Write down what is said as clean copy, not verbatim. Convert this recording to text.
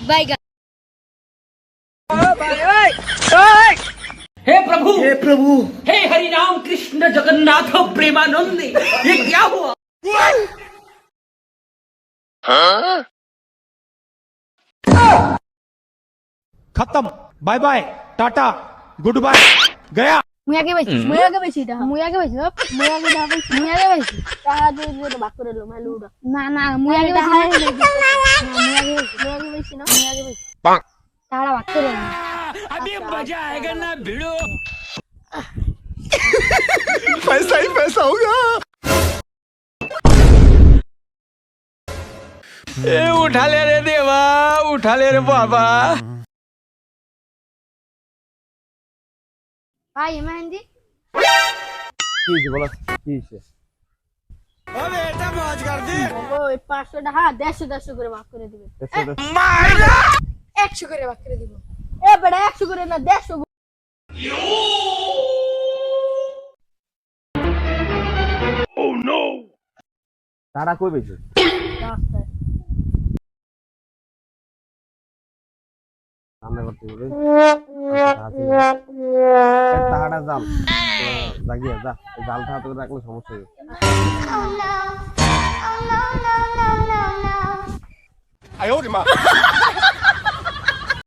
बैगन। हे प्रभु हे प्रभु हे हरि राम कृष्ण जगन्नाथ प्रेमानंद, ये क्या हुआ? खत्म bye bye tata goodbye गया মুই আগে পাইছি মুই আগে পাইছি টাকা দিয়ে তো বাক করে লো মালু না না মুই আগে পাইছি না টাকা বাক করে লো अभी मजा आएगा ना भिड़ो। पैसा ही पैसा होगा ए उठा ले रे देवा, उठा ले रे बाबा। ভাই মেহেন্দি কি বলো কি अबे बेटा मौज कर दी। ও 500 টাকা 150 করে ভাগ করে দিবে 100 করে ভাগ করে দিব এ বড় 100 করে না 150 টাটা কই পেয়েছো রাস্তায় সামনে করতে হবে টাকাটা জাল লাগিয়ে যা জালটা হাতে করে রাখলে সমস্যা হবে Oh no, oh no, no, no, no.